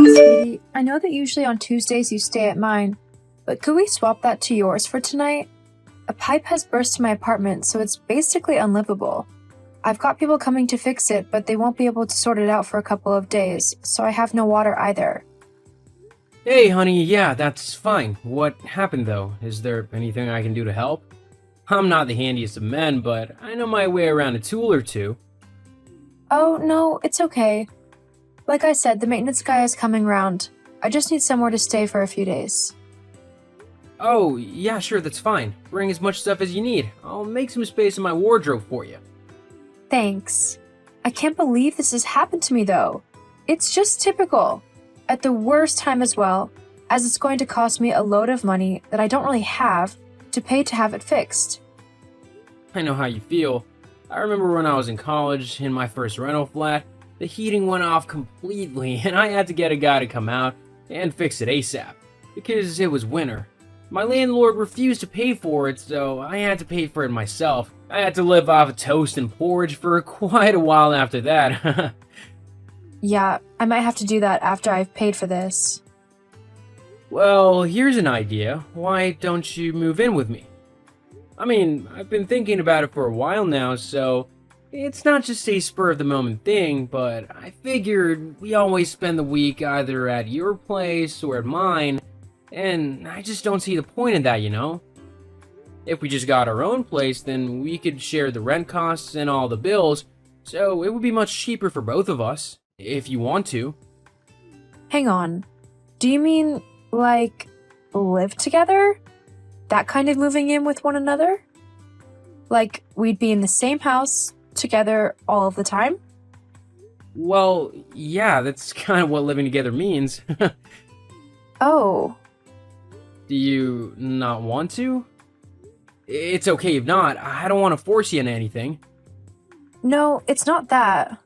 Sweetie, I know that usually on Tuesdays you stay at mine, but could we swap that to yours for tonight? A pipe has burst in my apartment, so it's basically unlivable. I've got people coming to fix it, but they won't be able to sort it out for a couple of days, so I have no water either. Hey, honey, yeah, that's fine. What happened, though? Is there anything I can do to help? I'm not the handiest of men, but I know my way around a tool or two. Oh, no, it's okay. Like I said, the maintenance guy is coming round. I just need somewhere to stay for a few days. Oh, yeah, sure, that's fine. Bring as much stuff as you need. I'll make some space in my wardrobe for you. Thanks. I can't believe this has happened to me, though. It's just typical. At the worst time as well, as it's going to cost me a load of money that I don't really have to pay to have it fixed. I know how you feel. I remember when I was in college, in my first rental flat, the heating went off completely and I had to get a guy to come out and fix it ASAP, because it was winter. My landlord refused to pay for it, so I had to pay for it myself. I had to live off of toast and porridge for quite a while after that. Yeah, I might have to do that after I've paid for this. Well, here's an idea. Why don't you move in with me? I mean, I've been thinking about it for a while now, so it's not just a spur-of-the-moment thing, but I figured we always spend the week either at your place or at mine, and I just don't see the point in that, you know? If we just got our own place, then we could share the rent costs and all the bills, so it would be much cheaper for both of us, if you want to. Hang on. Do you mean, like, live together? That kind of moving in with one another? Like, we'd be in the same house, together all of the time? Well, yeah, that's kind of what living together means. Oh, Do you not want to? It's okay if not. I don't want to force you into anything. no, it's not that.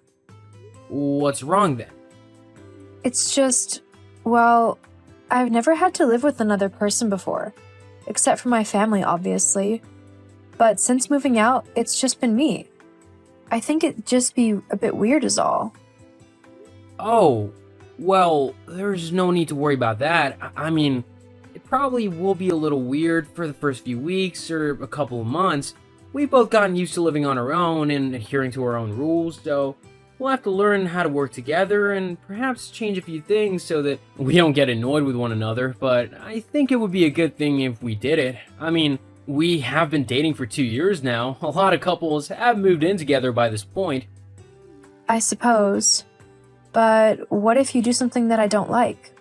What's wrong then? It's just, well, I've never had to live with another person before. Except for my family, obviously. But since moving out, it's just been me. I think it'd just be a bit weird is all. Oh, well, there's no need to worry about that. I mean, it probably will be a little weird for the first few weeks or a couple of months. We've both gotten used to living on our own and adhering to our own rules, so we'll have to learn how to work together and perhaps change a few things so that we don't get annoyed with one another, but I think it would be a good thing if we did it. I mean, we have been dating for 2 years now. A lot of couples have moved in together by this point. I suppose. But what if you do something that I don't like?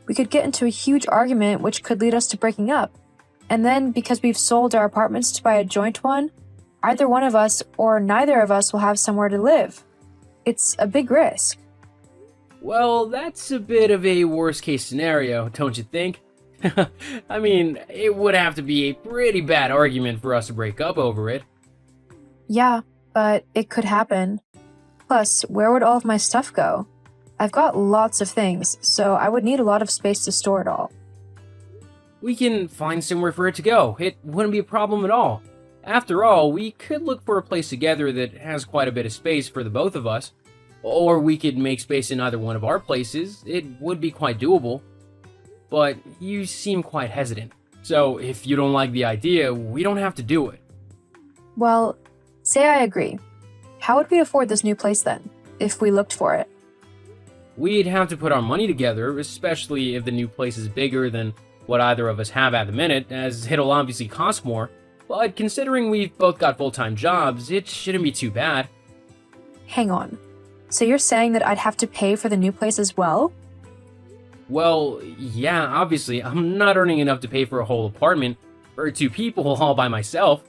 We could get into a huge argument which could lead us to breaking up. And then, because we've sold our apartments to buy a joint one, either one of us or neither of us will have somewhere to live. It's a big risk. Well, that's a bit of a worst case scenario, don't you think? I mean, it would have to be a pretty bad argument for us to break up over it. Yeah, but it could happen. Plus, where would all of my stuff go? I've got lots of things, so I would need a lot of space to store it all. We can find somewhere for it to go. It wouldn't be a problem at all. After all, we could look for a place together that has quite a bit of space for the both of us. Or we could make space in either one of our places. It would be quite doable. But you seem quite hesitant. So if you don't like the idea, we don't have to do it. Well, say I agree. How would we afford this new place then, if we looked for it? We'd have to put our money together, especially if the new place is bigger than what either of us have at the minute, as it'll obviously cost more. But considering we've both got full-time jobs, it shouldn't be too bad. Hang on. So you're saying that I'd have to pay for the new place as well? Well, yeah, obviously, I'm not earning enough to pay for a whole apartment, for 2 people all by myself.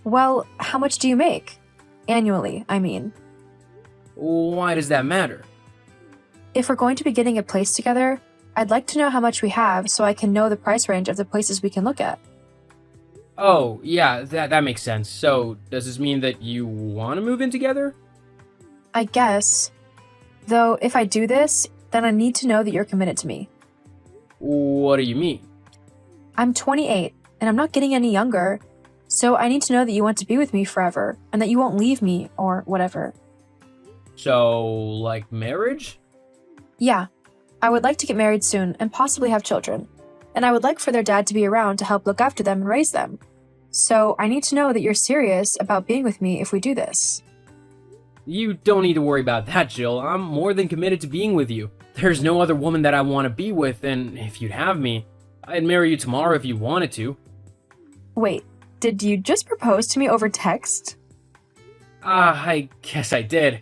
Well, how much do you make? Annually, I mean. Why does that matter? If we're going to be getting a place together, I'd like to know how much we have so I can know the price range of the places we can look at. Oh, yeah, that makes sense. So, does this mean that you want to move in together? I guess. Though, if I do this, then I need to know that you're committed to me. What do you mean? I'm 28, and I'm not getting any younger, so I need to know that you want to be with me forever, and that you won't leave me, or whatever. So, like marriage? Yeah, I would like to get married soon and possibly have children, and I would like for their dad to be around to help look after them and raise them. So I need to know that you're serious about being with me if we do this. You don't need to worry about that, Jill. I'm more than committed to being with you. There's no other woman that I want to be with, and if you'd have me, I'd marry you tomorrow if you wanted to. Wait, did you just propose to me over text? I guess I did.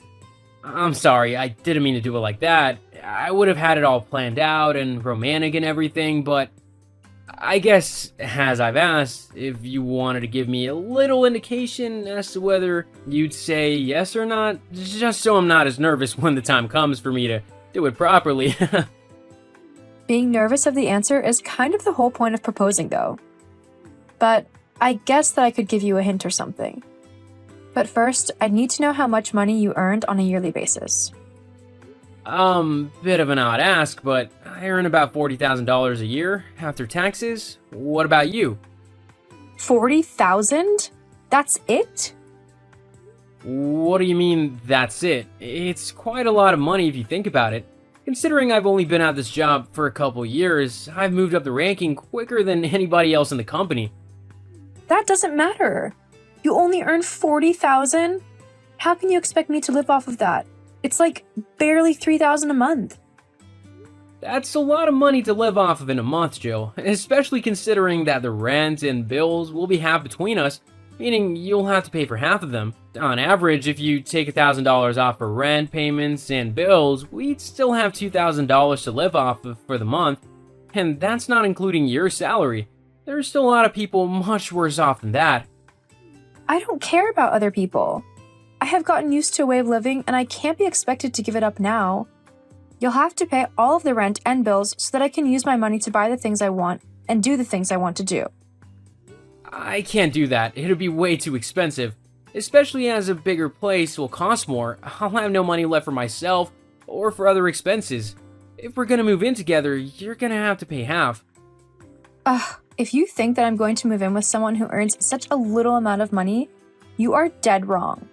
I'm sorry, I didn't mean to do it like that. I would have had it all planned out and romantic and everything, but I guess, as I've asked, if you wanted to give me a little indication as to whether you'd say yes or not, just so I'm not as nervous when the time comes for me to do it properly. Being nervous of the answer is kind of the whole point of proposing, though. But I guess that I could give you a hint or something. But first, I'd need to know how much money you earned on a yearly basis. Bit of an odd ask, but I earn about $40,000 a year after taxes. What about you? 40,000? That's it? What do you mean, that's it? It's quite a lot of money if you think about it. Considering I've only been at this job for a couple years, I've moved up the ranking quicker than anybody else in the company. That doesn't matter. You only earn 40,000? How can you expect me to live off of that? It's like barely 3,000 a month. That's a lot of money to live off of in a month, Jill, especially considering that the rent and bills will be half between us, meaning you'll have to pay for half of them. On average, if you take $1,000 off for rent payments and bills, we'd still have $2,000 to live off of for the month, and that's not including your salary. There's still a lot of people much worse off than that. I don't care about other people. I have gotten used to a way of living and I can't be expected to give it up now. You'll have to pay all of the rent and bills so that I can use my money to buy the things I want and do the things I want to do. I can't do that. It'll be way too expensive. Especially as a bigger place will cost more. I'll have no money left for myself or for other expenses. If we're gonna move in together, you're gonna have to pay half. If you think that I'm going to move in with someone who earns such a little amount of money, you are dead wrong.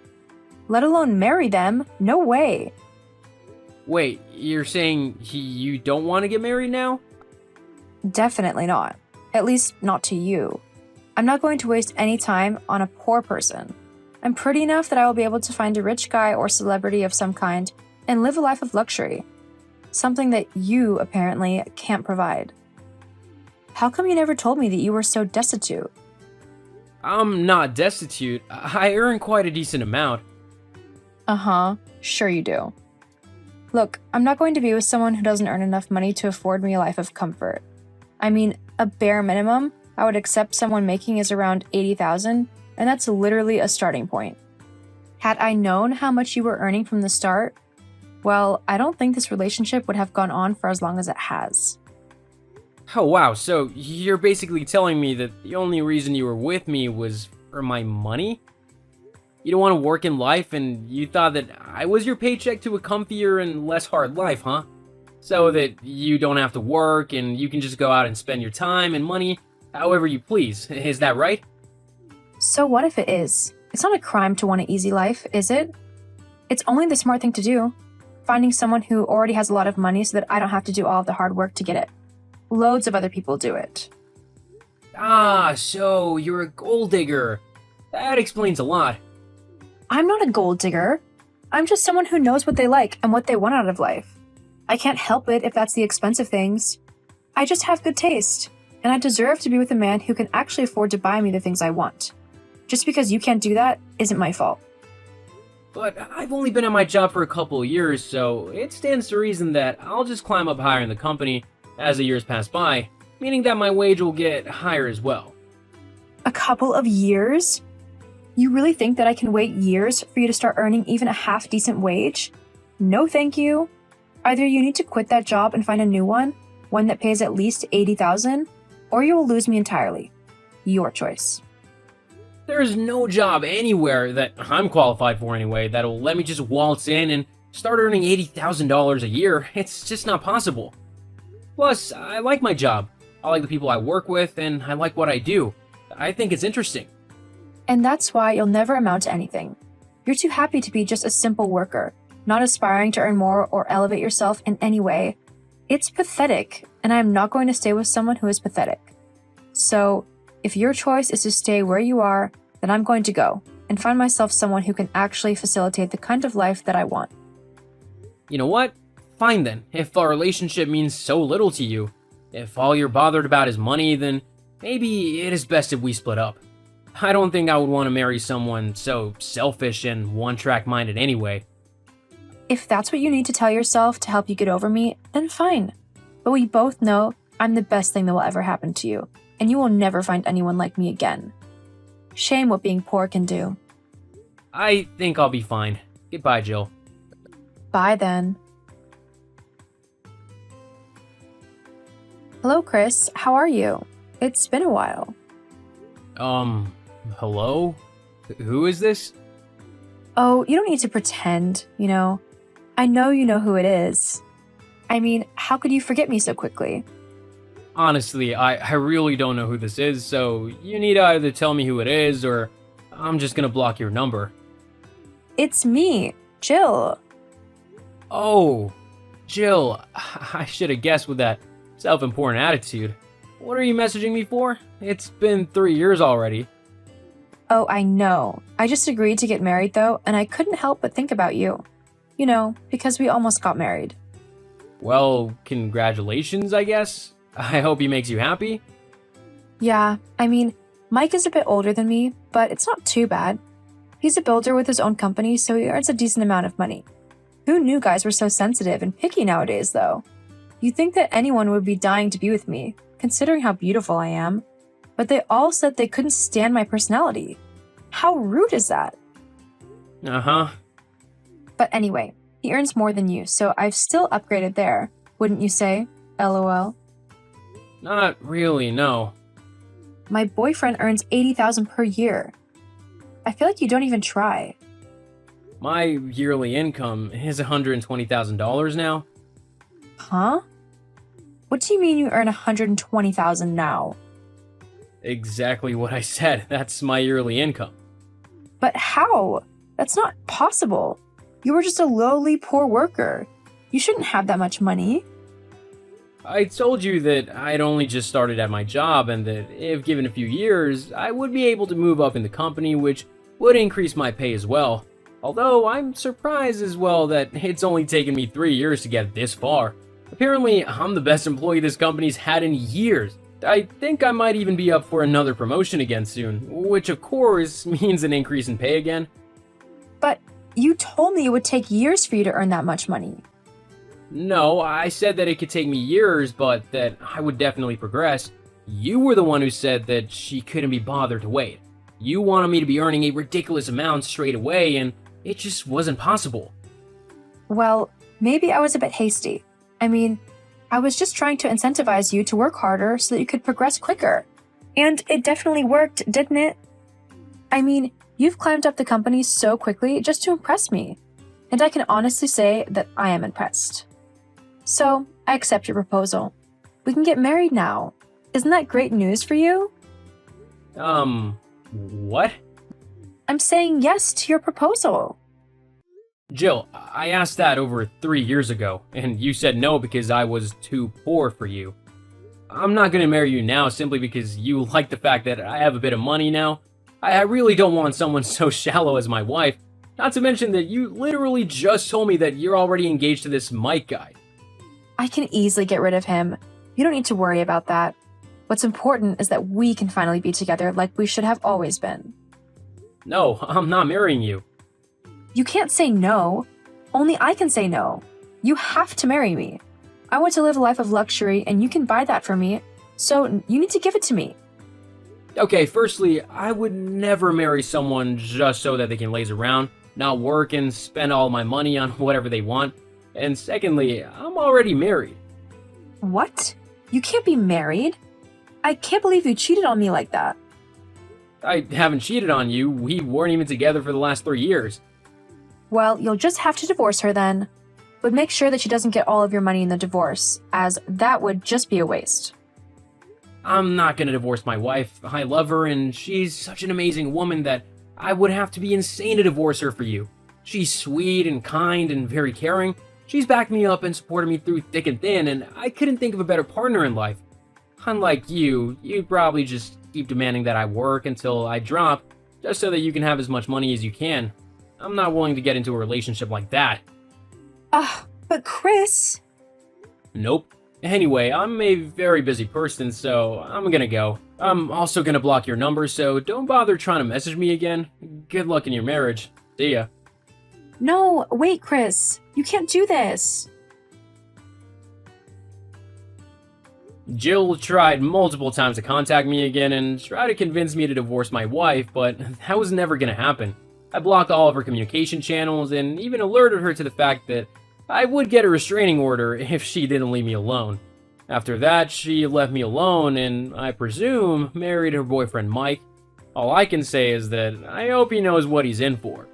Let alone marry them, no way. Wait, you're saying you don't want to get married now? Definitely not. At least not to you. I'm not going to waste any time on a poor person. I'm pretty enough that I will be able to find a rich guy or celebrity of some kind and live a life of luxury. Something that you, apparently, can't provide. How come you never told me that you were so destitute? I'm not destitute. I earn quite a decent amount. Sure you do. Look, I'm not going to be with someone who doesn't earn enough money to afford me a life of comfort. I mean, a bare minimum I would accept someone making is around 80,000, and that's literally a starting point. Had I known how much you were earning from the start, well, I don't think this relationship would have gone on for as long as it has. Oh wow, so you're basically telling me that the only reason you were with me was for my money? You don't want to work in life and you thought that I was your paycheck to a comfier and less hard life, huh? So that you don't have to work and you can just go out and spend your time and money however you please, is that right? So what if it is? It's not a crime to want an easy life, is it? It's only the smart thing to do. Finding someone who already has a lot of money so that I don't have to do all of the hard work to get it. Loads of other people do it. So you're a gold digger. That explains a lot. I'm not a gold digger. I'm just someone who knows what they like and what they want out of life. I can't help it if that's the expensive things. I just have good taste, and I deserve to be with a man who can actually afford to buy me the things I want. Just because you can't do that isn't my fault. But I've only been at my job for a couple of years, so it stands to reason that I'll just climb up higher in the company as the years pass by, meaning that my wage will get higher as well. A couple of years? You really think that I can wait years for you to start earning even a half-decent wage? No thank you. Either you need to quit that job and find a new one that pays at least 80,000, or you will lose me entirely. Your choice. There's no job anywhere that I'm qualified for anyway that'll let me just waltz in and start earning $80,000 a year. It's just not possible. Plus, I like my job. I like the people I work with, and I like what I do. I think it's interesting. And that's why you'll never amount to anything. You're too happy to be just a simple worker, not aspiring to earn more or elevate yourself in any way. It's pathetic, and I am not going to stay with someone who is pathetic. So, if your choice is to stay where you are, then I'm going to go and find myself someone who can actually facilitate the kind of life that I want. You know what? Fine then, if our relationship means so little to you. If all you're bothered about is money, then maybe it is best if we split up. I don't think I would want to marry someone so selfish and one-track minded anyway. If that's what you need to tell yourself to help you get over me, then fine. But we both know I'm the best thing that will ever happen to you, and you will never find anyone like me again. Shame what being poor can do. I think I'll be fine. Goodbye, Jill. Bye then. Hello, Chris. How are you? It's been a while. Hello? Who is this? Oh, you don't need to pretend, you know. I know you know who it is. I mean, how could you forget me so quickly? Honestly, I really don't know who this is, so you need to either tell me who it is or I'm just gonna block your number. It's me, Jill. Oh, Jill, I should have guessed with that self-important attitude. What are you messaging me for? It's been 3 years already. Oh, I know. I just agreed to get married though, and I couldn't help but think about you. You know, because we almost got married. Well, congratulations, I guess. I hope he makes you happy. Yeah, I mean, Mike is a bit older than me, but it's not too bad. He's a builder with his own company, so he earns a decent amount of money. Who knew guys were so sensitive and picky nowadays, though? You'd think that anyone would be dying to be with me, considering how beautiful I am. But they all said they couldn't stand my personality. How rude is that? Uh-huh. But anyway, he earns more than you, so I've still upgraded there, wouldn't you say? LOL. Not really, no. My boyfriend earns $80,000 per year. I feel like you don't even try. My yearly income is $120,000 now. Huh? What do you mean you earn $120,000 now? Exactly what I said. That's my yearly income. But how? That's not possible. You were just a lowly poor worker. You shouldn't have that much money. I told you that I'd only just started at my job and that if given a few years, I would be able to move up in the company, which would increase my pay as well. Although I'm surprised as well that it's only taken me 3 years to get this far. Apparently, I'm the best employee this company's had in years. I think I might even be up for another promotion again soon, which of course means an increase in pay again. But you told me it would take years for you to earn that much money. No, I said that it could take me years, but that I would definitely progress. You were the one who said that she couldn't be bothered to wait. You wanted me to be earning a ridiculous amount straight away, and it just wasn't possible. Well, maybe I was a bit hasty. I mean, I was just trying to incentivize you to work harder so that you could progress quicker. And it definitely worked, didn't it? I mean, you've climbed up the company so quickly just to impress me. And I can honestly say that I am impressed. So, I accept your proposal. We can get married now. Isn't that great news for you? What? I'm saying yes to your proposal. Jill, I asked that over 3 years ago, and you said no because I was too poor for you. I'm not gonna marry you now simply because you like the fact that I have a bit of money now. I really don't want someone so shallow as my wife, not to mention that you literally just told me that you're already engaged to this Mike guy. I can easily get rid of him. You don't need to worry about that. What's important is that we can finally be together like we should have always been. No, I'm not marrying you. You can't say no. Only I can say no. You have to marry me. I want to live a life of luxury and you can buy that for me, so you need to give it to me. Okay, firstly, I would never marry someone just so that they can laze around, not work and spend all my money on whatever they want. And secondly, I'm already married. What? You can't be married? I can't believe you cheated on me like that. I haven't cheated on you. We weren't even together for the last 3 years. Well, you'll just have to divorce her then. But make sure that she doesn't get all of your money in the divorce, as that would just be a waste. I'm not gonna divorce my wife. I love her and she's such an amazing woman that I would have to be insane to divorce her for you. She's sweet and kind and very caring, She's backed me up and supported me through thick and thin, and I couldn't think of a better partner in life. Unlike you, you'd probably just keep demanding that I work until I drop, just so that you can have as much money as you can. I'm not willing to get into a relationship like that. But Chris... Nope. Anyway, I'm a very busy person, so I'm gonna go. I'm also gonna block your number, so don't bother trying to message me again. Good luck in your marriage. See ya. No, wait, Chris. You can't do this. Jill tried multiple times to contact me again and try to convince me to divorce my wife, but that was never gonna happen. I blocked all of her communication channels and even alerted her to the fact that I would get a restraining order if she didn't leave me alone. After that, she left me alone and, I presume, married her boyfriend Mike. All I can say is that I hope he knows what he's in for.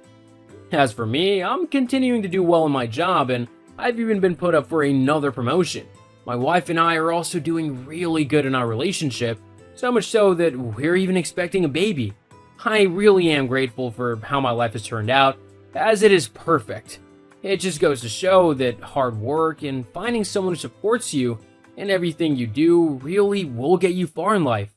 As for me, I'm continuing to do well in my job, and I've even been put up for another promotion. My wife and I are also doing really good in our relationship, so much so that we're even expecting a baby. I really am grateful for how my life has turned out, as it is perfect. It just goes to show that hard work and finding someone who supports you in everything you do really will get you far in life.